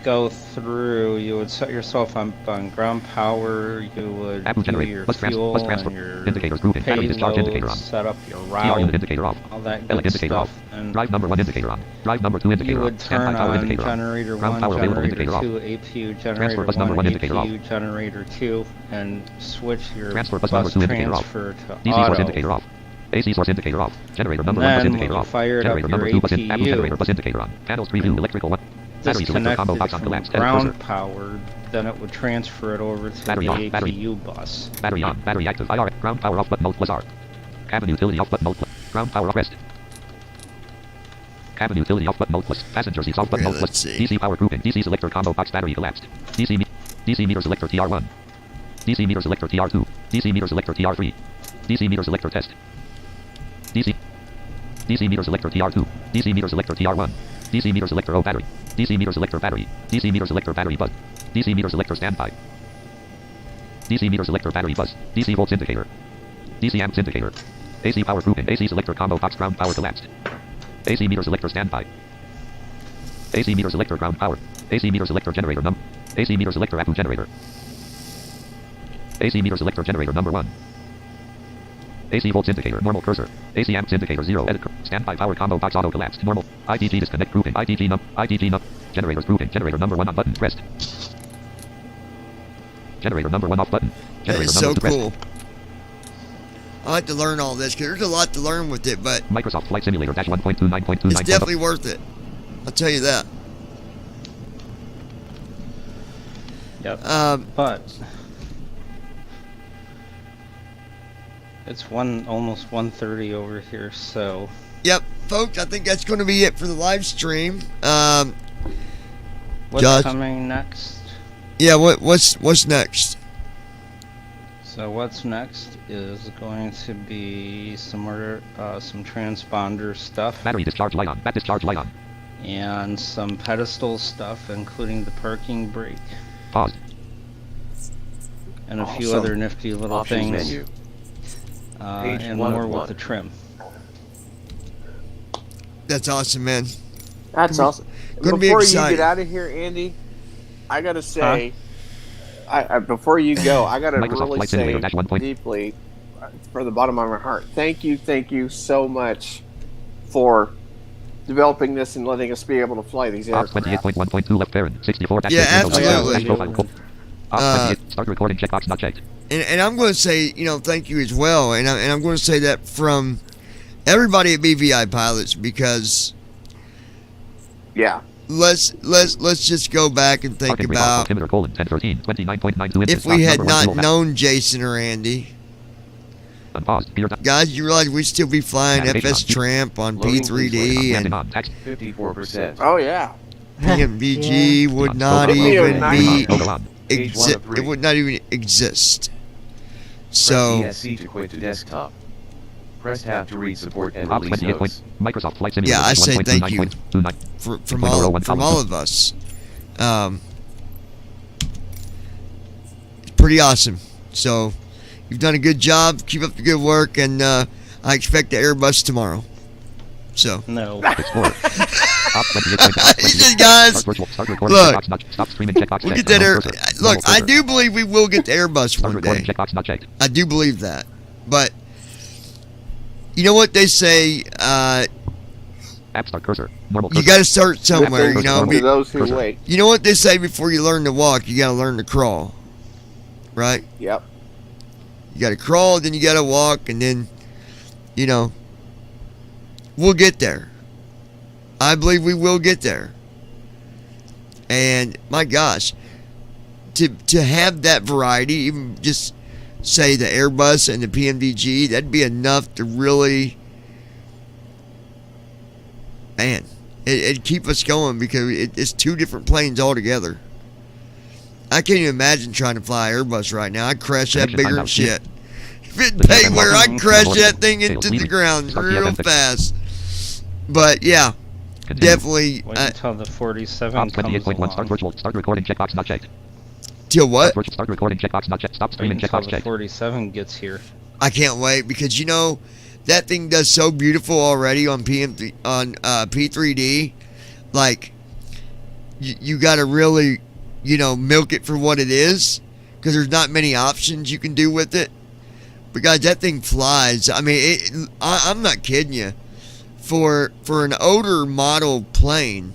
go through, you would set yourself on ground power, you would Apu do generator. your Bus transfer. fuel Bus transfer. and your Indicators grouping. Battery discharge indicator payload, on. set up your TR unit route, indicator off. all that Elec good indicator stuff. off. And Drive number 1 indicator on. Drive number 2 indicator you on. would Standby turn power on indicator on. generator Ground 1, power available generator indicator 2, off. APU, Transfer generator bus 1, number 1 indicator off. APU, generator 2, and switch your Transfer bus bus number 2 indicator off. transfer to DC source auto. indicator off. AC source indicator off. Generator number And 1 bus then indicator when you off. fired up Generator your number 2 bus in. APU, Generator bus indicator on. Panels preview electrical 1. Battery selector combo disconnected box on from collapsed. Edit ground cursor. power, then it would transfer it over to Battery the on, battery. APU bus. Battery on. Battery active. IR. Ground power off button mode plus R. Cabin utility off button mode plus. Ground power off rest. Cabin utility off button mode plus. Passenger seats off button Okay, mode plus. let's see. DC power grouping. DC selector combo box battery collapsed. DC meter selector TR1. DC meter selector TR2. DC meter selector TR3. DC meter selector test. DC meter selector TR2. DC meter selector TR1. DC meter selector O battery. DC meter selector battery. DC meter selector battery bus. DC meter selector standby. DC meter selector battery bus. DC volts indicator. DC amps indicator. AC power grouping. AC selector combo box ground power collapsed. AC meter selector standby. AC meter selector ground power. AC meter selector generator num. AC meter selector Apu generator. AC meter selector generator number 1. AC volts indicator. Normal cursor. AC amps indicator 0. Edit. Standby power combo box auto collapsed. Normal. ITG disconnect grouping. ITG num. ITG num. Generators grouping. Generator number 1 on button. Rest. Generator number 1 off button. That Generator is number so 2 rest. cool. I like to learn all this because there's a lot to learn with it, but Microsoft Flight Simulator dash 1.29.29. it's definitely worth it. I'll tell you that. Yep. Um, But it's almost 1:30 over here, so yep, folks, I think that's going to be it for the live stream. what's Josh? coming next? Yeah, what's next? So what's next is going to be some more some transponder stuff Battery discharge light on. Bat discharge light on. and some pedestal stuff, including the parking brake Paused. and a few Awesome. other nifty little Options things, menu. Page and 1 of more with 1. the trim. That's awesome, man. That's awesome. gonna be Before you exciting. get out of here, Andy, I gotta say, I before you go, I gotta Microsoft really Flight say Simulator dash 1. deeply, from the bottom of my heart, thank you so much for developing this and letting us be able to fly these Ops aircraft. 28.1.2 left parent. 64 dash Yeah, 6 absolutely. dash profile. Ops 28. Start recording checkbox not checked. And I'm going to say, thank you as well. And I'm going to say that from everybody at BVI Pilots, because Yeah, let's just go back and think Parking brake about altimeter colon 1013 29.92 inches. if we had Number one not fuel known Jason or Andy. Unpaused. Peter. Guys, you realize we'd still be flying Navigation FS on. Tramp on Loading P3D Landing and on. Tax. 54%. oh yeah. PMBG would On. not It'd be even nice. be Logo on. Page 1 of it 3. would not even exist. Press So ESC to quit to desktop. Press tab to read support and Ops release 28. notes. Microsoft Flight Simulator. Yeah, I say thank you. 1.29.29. from 2.001 all of us, it's pretty awesome. So You've done a good job. Keep up the good work, and I expect the Airbus tomorrow. So. No. Explore. Stop 28 points out. He said, guys, Start virtual. Start recording. look, Checkbox not. Stop streaming. Checkbox we'll checked. get that Unknown air. cursor. Look, Normal I cursor. do believe we will get the Airbus Start one recording. day. Checkbox not checked. I do believe that. But you know what they say? App start cursor. Normal You cursor. got to start somewhere. You know. To those who Cursor. wait. You know what they say before you learn to walk? You got to learn to crawl. Right? Yep. You got to crawl, then you got to walk, and then, you know, we'll get there. I believe we will get there. And my gosh, to have that variety, even just say the Airbus and the PMDG, that'd be enough to really, man, it'd keep us going because it's two different planes altogether. I can't even imagine trying to fly Airbus right now. I'd crash that Connection bigger than timeout. shit. If it paid where, I'd crash that thing into the ground real fast. But yeah, Continue. definitely. Wait until the 47 Top comes 28.1. along. Start virtual. Start recording. Checkbox not checked. Till what? Start virtual. Start recording. Checkbox not checked. Stop Wait streaming. until Checkbox the checked. 47 gets here. I can't wait because you know that thing does so beautiful already on P3D. Like you got to really, you know, milk it for what it is because there's not many options you can do with it. But guys, that thing flies. I mean, I'm not kidding you. For an older model plane,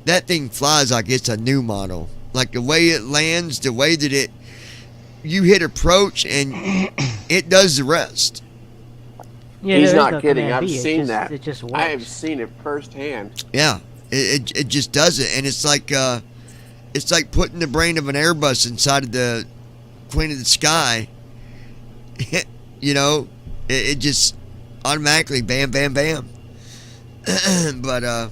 that thing flies like it's a new model. Like the way it lands, the way that you hit approach and it does the rest. Yeah, He's there is not no kidding. command I've B, seen just, that. It just works. I have seen it firsthand. Yeah, it just does it, and it's like putting the brain of an Airbus inside of the Queen of the Sky. You know, it just automatically bam, bam, bam. But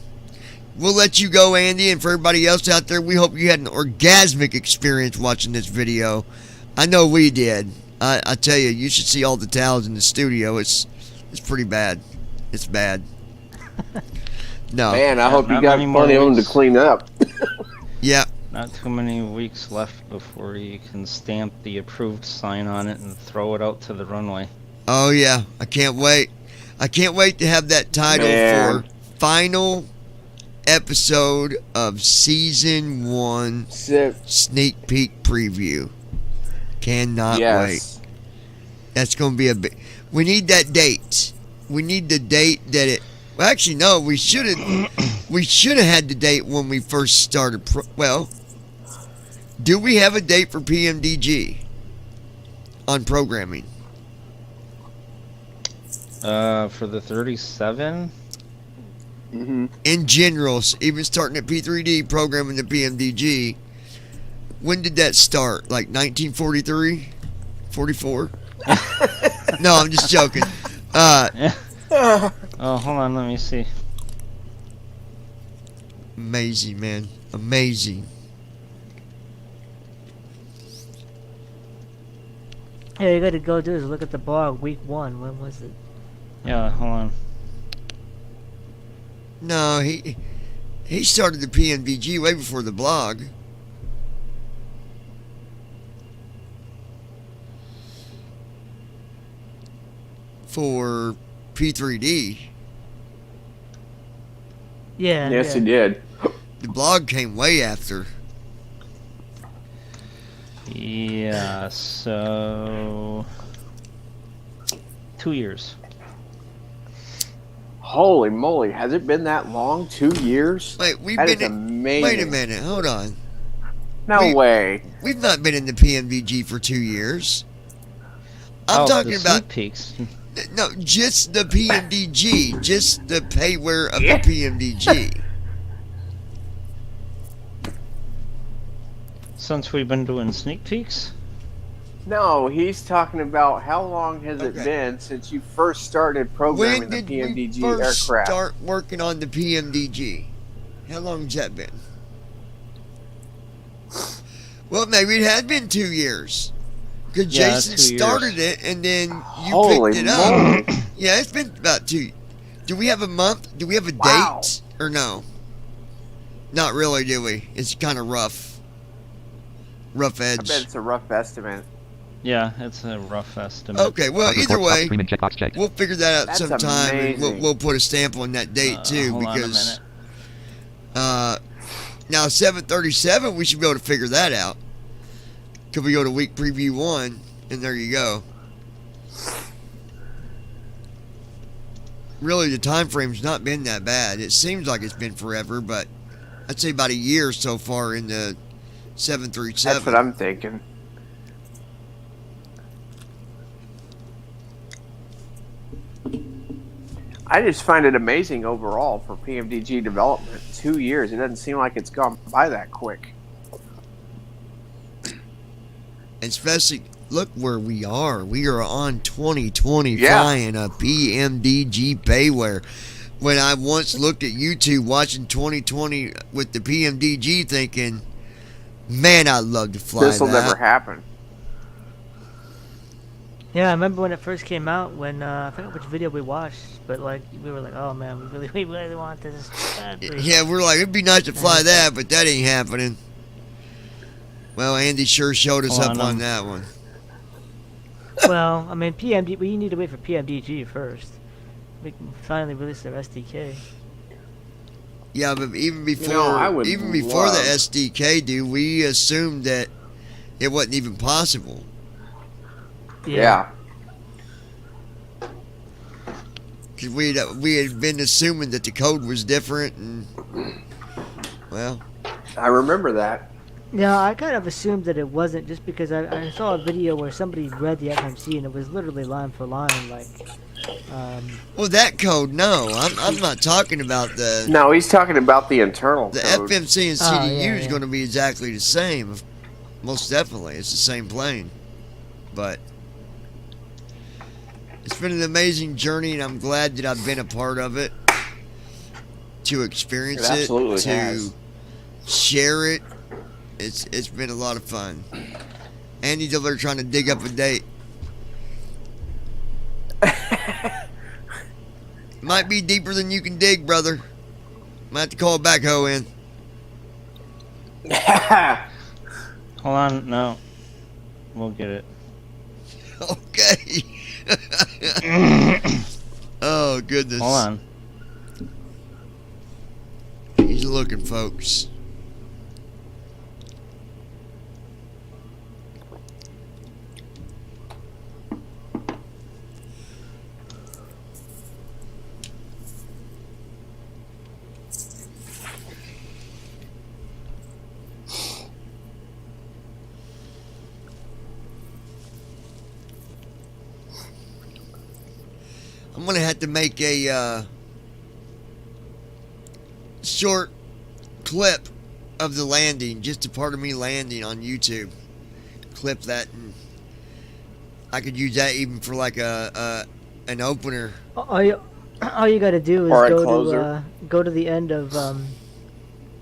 we'll let you go, Andy, and for everybody else out there, we hope you had an orgasmic experience watching this video. I know we did. I tell you, you should see all the towels in the studio. It's pretty bad. It's bad. No. Man, I hope you Not got many more plenty of them to weeks. clean up. Yeah. Not too many weeks left before you can stamp the approved sign on it and throw it out to the runway. Oh yeah. I can't wait. I can't wait to have that title Man. for final episode of season 1 sneak peek preview. Cannot wait. Yes. That's going to be a big. We need that date. We need the date that it. Well, actually, no. We should have. We should have had the date when we first started. Well, do we have a date for PMDG on programming? For the 37? Mm-hmm. In general, even starting at P3D, programming the PMDG. When did that start? Like 1943, 44? No, I'm just joking. Oh, hold on, let me see. Amazing, man. Amazing. Yeah, you gotta go do is look at the blog, week 1. When was it? Yeah, hold on. No, he started the PMDG way before the blog. For P3D. Yeah. Yes, yeah. he did. The blog came way after. Yeah, so 2 years. Holy moly, has it been that long? 2 years? Wait, we've That been is amazing. Wait a minute, hold on. No way. We've not been in the PMDG for 2 years. I'm Oh, talking the about sneak peeks. no, just the PMDG, just the payware of the PMDG. Since we've been doing sneak peeks? No, he's talking about how long has it Okay. been since you first started programming When the did PMDG we first aircraft? start working on the PMDG? How long has that been? Well, maybe it had been 2 years. Because Yeah, Jason 2 years. started it and then you Holy picked it up. moly. Yeah, it's been about 2. Do we have a month? Do we have a Wow. date? Or no? Not really, do we? It's kind of rough. Rough I edge. bet it's a rough estimate. Yeah, it's a rough estimate. Okay, well, Progress either report. Stop way, streaming checkbox checked. we'll figure that out That's sometime, and amazing. we'll put a stamp on that date too, Hold on a because minute. now 737, we should be able to figure that out. Could we go to week preview 1, and there you go. Really, the time frame's not been that bad. It seems like it's been forever, but I'd say about a year so far in the 737. That's what I'm thinking. I just find it amazing overall for PMDG development. 2 years. It doesn't seem like it's gone by that quick. Especially, look where we are. We are on 2020 Yeah. flying a PMDG payware. When I once looked at YouTube watching 2020 with the PMDG thinking, man, I'd love to fly This will that. never happen. Yeah, I remember when it first came out. When I forgot which video we watched, but like we were like, "Oh man, we really want this." badly." Yeah, we're like, it'd be nice to fly Yeah. that, but that ain't happening. Well, Andy sure showed us Hold up on, on that one. Well, I mean, PMD. We need to wait for PMDG first. We can finally release their SDK. Yeah, but even before, I would even before the love- SDK, dude, we assumed that it wasn't even possible. Yeah. Because we had been assuming that the code was different, and well, I remember that. Yeah, I kind of assumed that it wasn't just because I saw a video where somebody read the FMC and it was literally line for line, like. well, that code, no, I'm not talking about the No, he's talking about the internal the code. FMC and Oh, CDU yeah, is yeah. going to be exactly the same. Most definitely, it's the same plane, but it's been an amazing journey, and I'm glad that I've been a part of it, to experience It absolutely to has. share it. It's been a lot of fun. Andy's over there trying to dig up a date. Might be deeper than you can dig, brother. Might have to call a backhoe in. Hold on, no. We'll get it. Okay. Oh, goodness. Hold on. He's looking, folks. I'm gonna have to make a short clip of the landing, just a part of me landing on YouTube. Clip that, and I could use that even for like an opener. All you gotta do is Or a go closer. to go to the end of the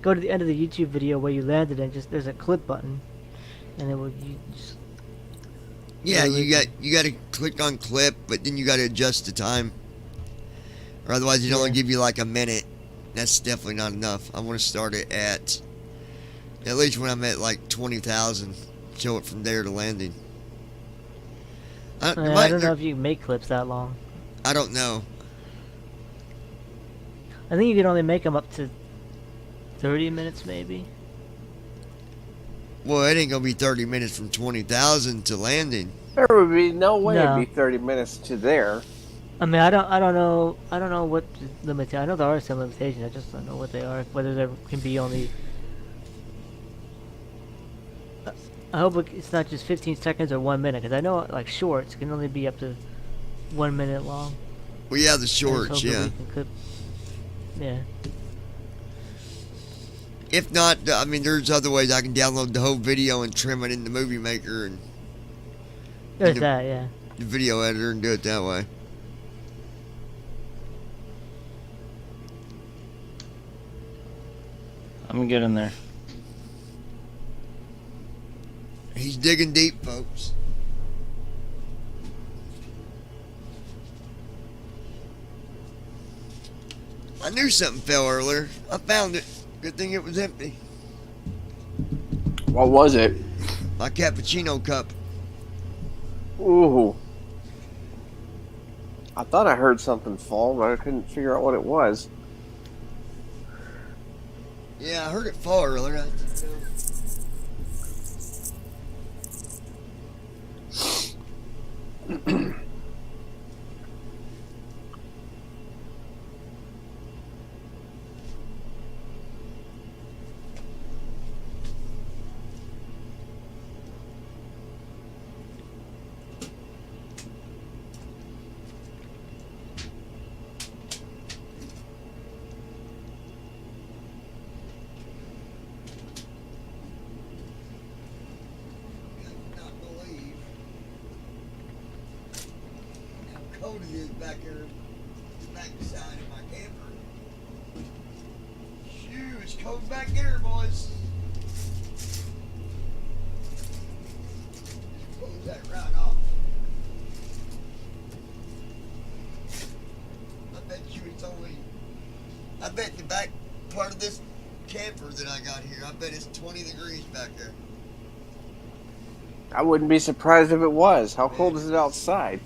YouTube video where you landed, and just there's a clip button, and it will you just Yeah, Yeah, you got to click on clip, but then you got to adjust the time, or otherwise it only Yeah. give you like a minute. That's definitely not enough. I want to start it at least when I'm at like 20,000. Show it from there to landing. I don't know if you can make clips that long. I don't know. I think you can only make them up to 30 minutes, maybe. Well, it ain't gonna be 30 minutes from 20,000 to landing. There would be no way No. it'd be 30 minutes to there. I mean, I don't know what limit. I know there are some limitations. I just don't know what they are. Whether there can be only. I hope it's not just 15 seconds or 1 minute, because I know like shorts can only be up to 1 minute long. Well, yeah, the I just shorts, hope that yeah. we can yeah. If not, I mean, there's other ways I can download the whole video and trim it in the Movie Maker and There's the- that, yeah. the video editor and do it that way. I'm getting there. He's digging deep, folks. I knew something fell earlier. I found it. Good thing it was empty. What was it? My cappuccino cup. Ooh. I thought I heard something fall, but I couldn't figure out what it was. Yeah, I heard it fall earlier. Cold it is back here, back side of my camper. Shoo, it's cold back here, boys. Just close that right off. I bet you it's only, I bet the back part of this camper that I got here, I bet it's 20 degrees back there. I wouldn't be surprised if it was. How cold is it outside?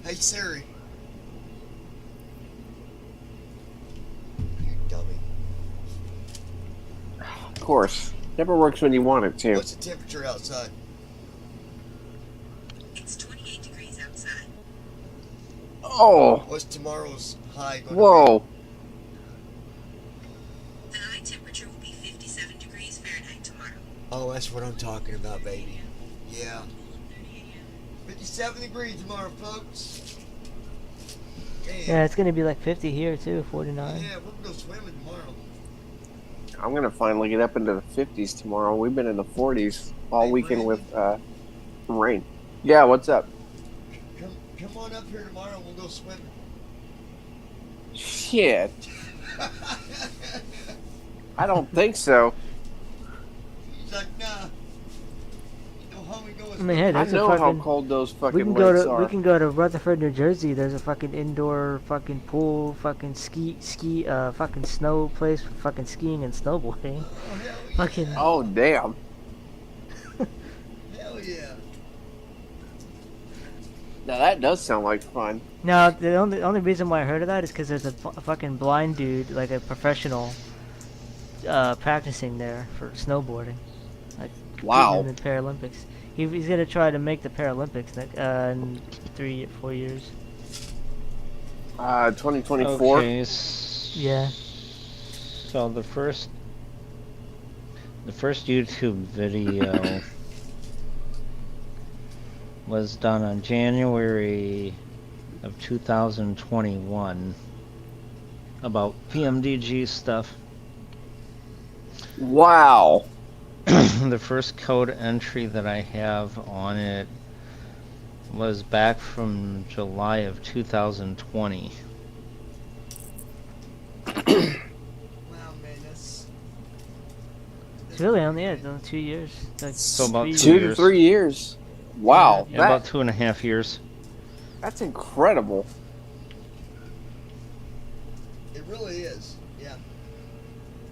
Hey Siri. You dummy. Of course. Never works when you want it to. What's the temperature outside? It's 28 degrees outside. Oh! What's tomorrow's high going to Whoa! The high temperature will be 57 degrees Fahrenheit tomorrow. be? Oh, that's what I'm talking about, baby. Yeah. 57 degrees tomorrow, folks. Damn. Yeah, it's gonna be like 50 here too, 49. Yeah, we're gonna go swimming tomorrow. I'm gonna finally get up into the 50s tomorrow. We've been in the 40s all Hey, weekend Brandon. with rain. Yeah, what's up? Come on up here tomorrow and we'll go swimming. Shit. I don't think so. He's like, nah. Go home and go with I mean, hey, I there's a know how fucking. cold those We fucking can go lakes to are. we can go to Rutherford, New Jersey. There's a fucking indoor fucking pool, fucking fucking snow place for fucking skiing and snowboarding. Oh, hell yeah. Fucking. Oh, damn. Hell yeah. Now that does sound like fun. No, the only reason why I heard of that is because there's a fucking blind dude, like a professional, practicing there for snowboarding. Like Wow. in the Paralympics. He's gonna try to make the Paralympics in 4 years. 2024. Okay. Yeah. So the first YouTube video was done on January of 2021 about PMDG stuff. Wow. The first code entry that I have on it was back from July of 2020. Wow, man, that's It's really only 2 years. Like So about 3 2 2 years. to years. 3 years. Wow. Yeah, about 2.5 years. That's incredible. it really is. Yeah.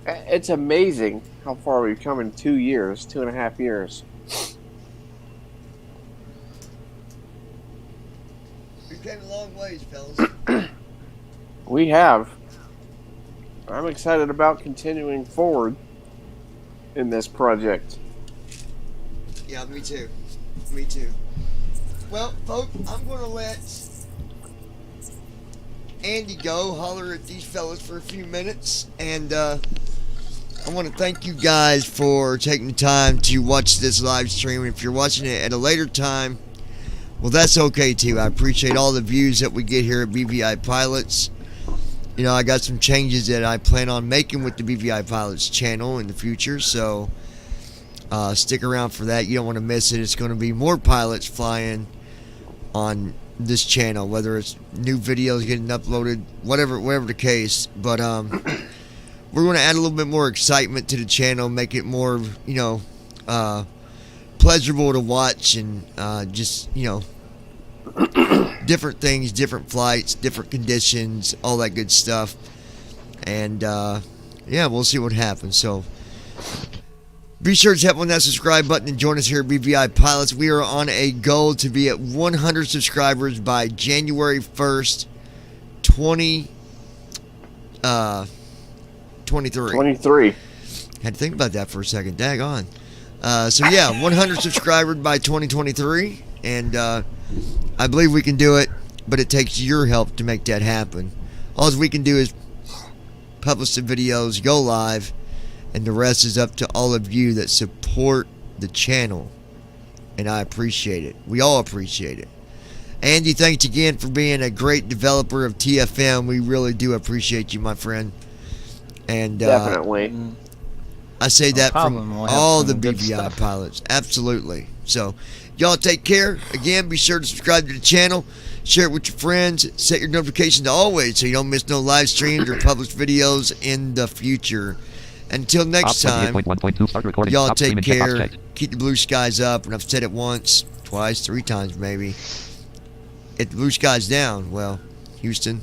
It's amazing how far we've come in 2 years, 2.5 years. We came a long ways, fellas. We have. I'm excited about continuing forward in this project. Yeah, me too. Me too. Well, folks, I'm going to let Andy go holler at these fellas for a few minutes. And I want to thank you guys for taking the time to watch this live stream. And if you're watching it at a later time, well, that's okay too. I appreciate all the views that we get here at BVI Pilots. You know, I got some changes that I plan on making with the BVI Pilots channel in the future, so stick around for that. You don't want to miss it. It's going to be more pilots flying on this channel, whether it's new videos getting uploaded, whatever the case. But we're going to add a little bit more excitement to the channel, make it more, you know, pleasurable to watch, and just, you know, different things, different flights, different conditions, all that good stuff. And yeah, we'll see what happens. So Be sure to tap on that subscribe button and join us here at BVI Pilots. We are on a goal to be at 100 subscribers by January 1st, 2023. 23. Had to think about that for a second. Daggone. So, yeah, 100 subscribers by 2023. And I believe we can do it, but it takes your help to make that happen. All we can do is publish the videos, go live, and the rest is up to all of you that support the channel. And I appreciate it. We all appreciate it. Andy, thanks again for being a great developer of TFM. We really do appreciate you, my friend. And Definitely. I say that from problem. We'll have all the some good BVI stuff. pilots. Absolutely. So, y'all take care. Again, be sure to subscribe to the channel. Share it with your friends. Set your notifications to always so you don't miss no live streams or published videos in the future. Until next time, 28.1.2 start recording. y'all Stop take streaming. Checkbox care. checked. Keep the blue skies up. And I've said it once, twice, 3 times maybe. If the blue skies down, well, Houston,